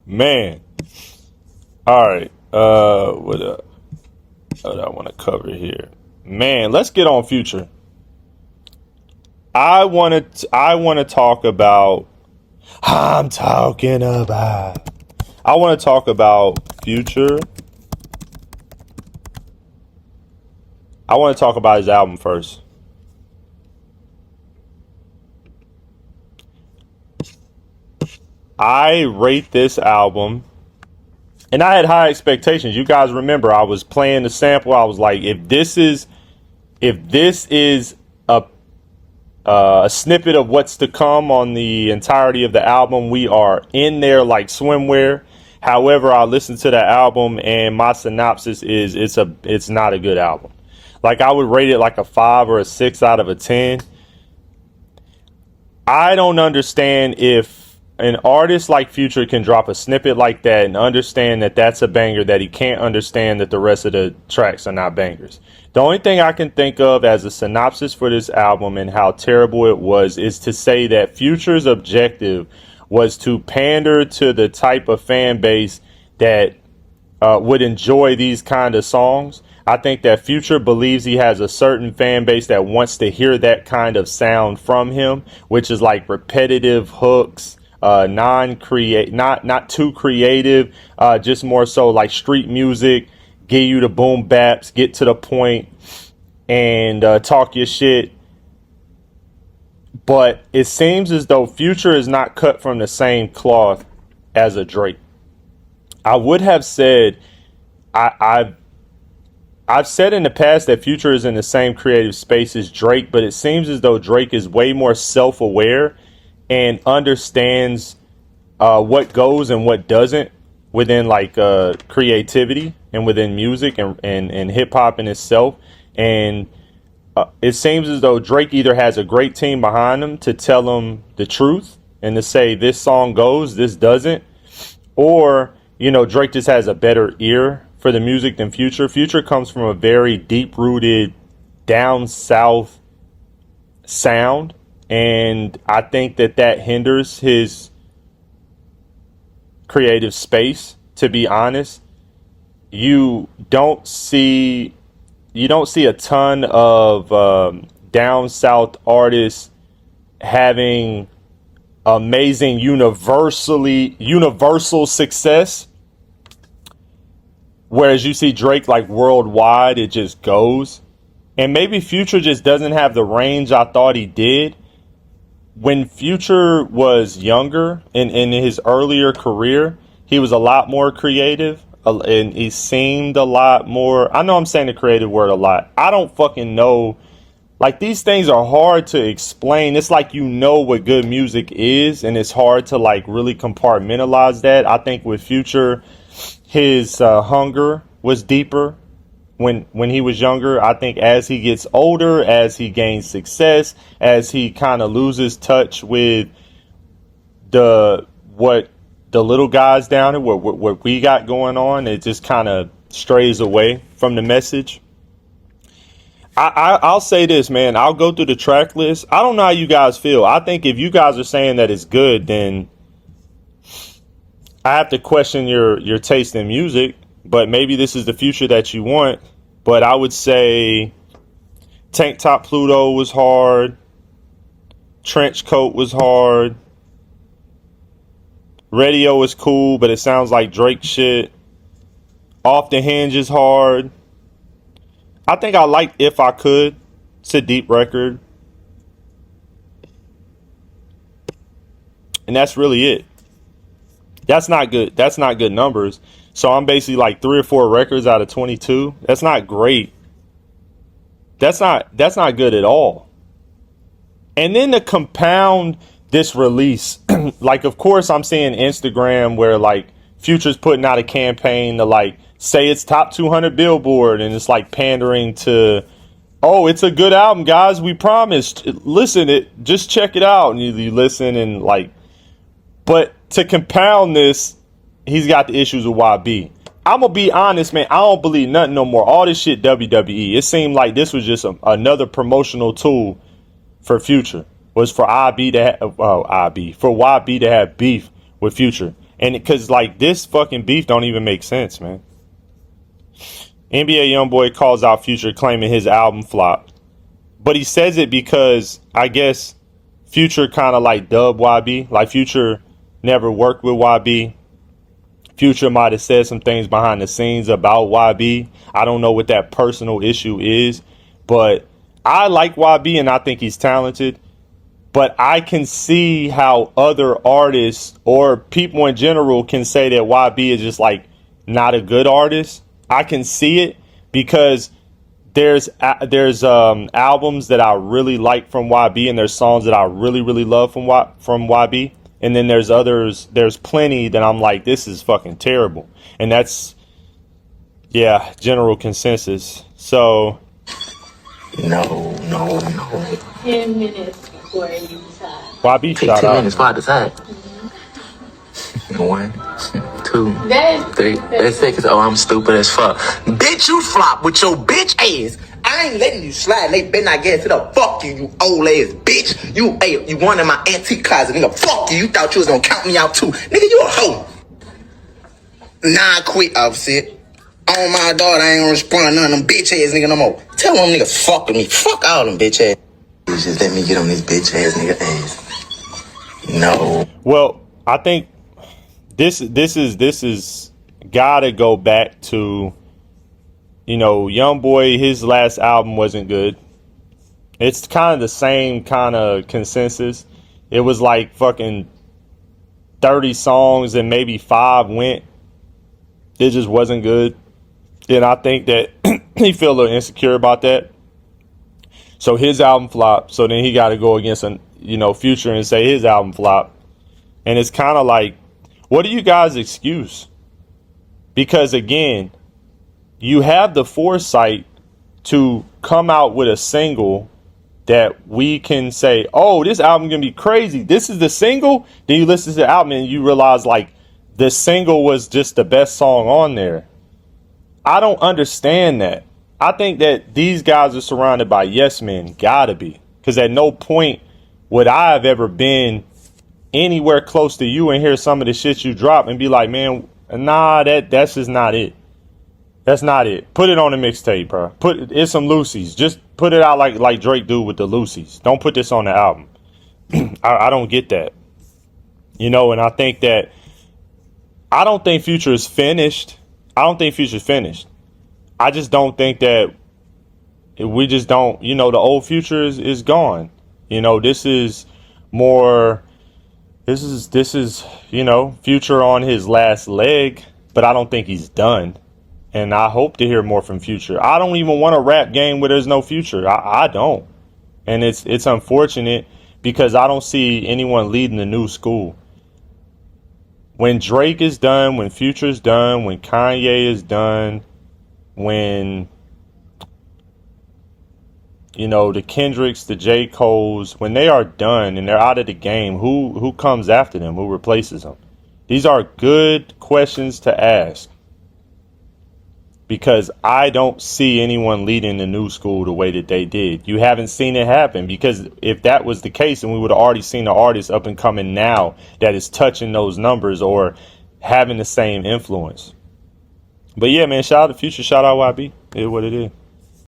Man. All right. What do I want to cover here? Man, let's get on Future. I want to talk about I'm talking about I want to talk about Future. I want to talk about his album first. I rate this album, and I had high expectations. You guys remember I was playing the sample. I was like, if this is a snippet of what's to come on the entirety of the album, we are in there like swimwear. However, I listened to the album and my synopsis is it's not a good album. Like, I would rate it like a 5 or a 6 out of a 10. I don't understand if an artist like Future can drop a snippet like that and understand that that's a banger, that he can't understand that the rest of the tracks are not bangers. The only thing I can think of as a synopsis for this album and how terrible it was is to say that Future's objective was to pander to the type of fan base that would enjoy these kind of songs. I think that Future believes he has a certain fan base that wants to hear that kind of sound from him, which is like repetitive hooks, not too creative, just more so like street music, give you the boom baps, get to the point, and talk your shit. But it seems as though Future is not cut from the same cloth as a Drake. I would have said I've said in the past that Future is in the same creative space as Drake, but it seems as though Drake is way more self-aware and understands what goes and what doesn't within like creativity and within music and hip hop in itself. And it seems as though Drake either has a great team behind him to tell him the truth and to say this song goes, this doesn't, or Drake just has a better ear for the music than Future. Future comes from a very deep-rooted, down south sound, and I think that hinders his creative space. To be honest, you don't see a ton of down south artists having amazing universal success. Whereas you see Drake like worldwide, it just goes. And maybe Future just doesn't have the range I thought he did. When Future was younger in his earlier career, he was a lot more creative and he seemed a lot more. I know I'm saying the creative word a lot. I don't fucking know. Like, these things are hard to explain. It's like what good music is, and it's hard to like really compartmentalize that. I think with Future, his hunger was deeper when he was younger. I think as he gets older, as he gains success, as he kind of loses touch with what the little guys down here, what we got going on, it just kind of strays away from the message. I'll say this, man. I'll go through the track list. I don't know how you guys feel. I think if you guys are saying that it's good, then I have to question your taste in music, but maybe this is the Future that you want. But I would say Tank Top Pluto was hard. Trench Coat was hard. Radio was cool, but it sounds like Drake shit. Off the Hinge is hard. I think I liked If I Could. It's a deep record. And that's really it. That's not good. That's not good numbers. So I'm basically like 3 or 4 records out of 22. That's not great. That's not good at all. And then to compound this release, like, of course I'm seeing Instagram where like Future's putting out a campaign to like say it's top 200 Billboard, and it's like pandering to, oh, it's a good album, guys. We promised. Just check it out, and you listen and like. But to compound this, he's got the issues with YB. I'm going to be honest, man. I don't believe nothing no more. All this shit WWE. It seemed like this was just another promotional tool for Future. Was for YB to have beef with Future. And because like this fucking beef don't even make sense, man. NBA YoungBoy calls out Future claiming his album flopped. But he says it because I guess Future kind of like dubbed YB. Like Future never worked with YB. Future might have said some things behind the scenes about YB. I don't know what that personal issue is. But I like YB and I think he's talented. But I can see how other artists or people in general can say that YB is just like not a good artist. I can see it because there's albums that I really like from YB and there's songs that I really, really love from YB. And then there's plenty that I'm like, this is fucking terrible. And that's, yeah, general consensus. So. No. 10 minutes before you decide. YB Take shout 10 out. minutes before I decide. 1, 2, That is 3. That's it, cause I'm stupid as fuck. Bitch, you flop with your bitch ass. I ain't letting you slide. They better not get to the fuck you old ass bitch. You one in my antique closet, nigga. Fuck you. You thought you was gonna count me out too, nigga. You a hoe. Nah, I quit, Offset. On my daughter, I ain't gonna respond to none of them bitch ass nigga no more. Tell them niggas fuck with me. Fuck all them bitch ass. Just let me get on this bitch ass nigga ass. No. Well, I think this is gotta go back to, you know, YoungBoy. His last album wasn't good. It's kind of the same kind of consensus. It was like fucking 30 songs and maybe 5 went. It just wasn't good. And I think that he feel a little insecure about that. So his album flopped. So then he got to go against Future and say his album flopped. And it's kind of like, what are you guys' excuse? Because again, you have the foresight to come out with a single that we can say, oh, this album gonna be crazy. This is the single. Then you listen to the album and you realize like the single was just the best song on there. I don't understand that. I think that these guys are surrounded by yes men. Gotta be. Because at no point would I have ever been anywhere close to you and hear some of the shit you drop and be like, man, nah, that's just not it. That's not it. Put it on the mixtape, bro. It's some Lucy's. Just put it out like Drake do with the Lucy's. Don't put this on the album. I don't get that. And I think that I don't think Future is finished. I don't think Future's finished. I just don't think that we just don't, the old Future is gone. This is more, this is, Future on his last leg, but I don't think he's done. And I hope to hear more from Future. I don't even want a rap game where there's no Future. I don't. And it's unfortunate because I don't see anyone leading the new school. When Drake is done, when Future's done, when Kanye is done, when, the Kendricks, the J. Coles, when they are done and they're out of the game, who comes after them? Who replaces them? These are good questions to ask. Because I don't see anyone leading the new school the way that they did. You haven't seen it happen, because if that was the case, then we would have already seen the artist up and coming now that is touching those numbers or having the same influence. But yeah, man, shout out to Future, shout out YB. It is what it is.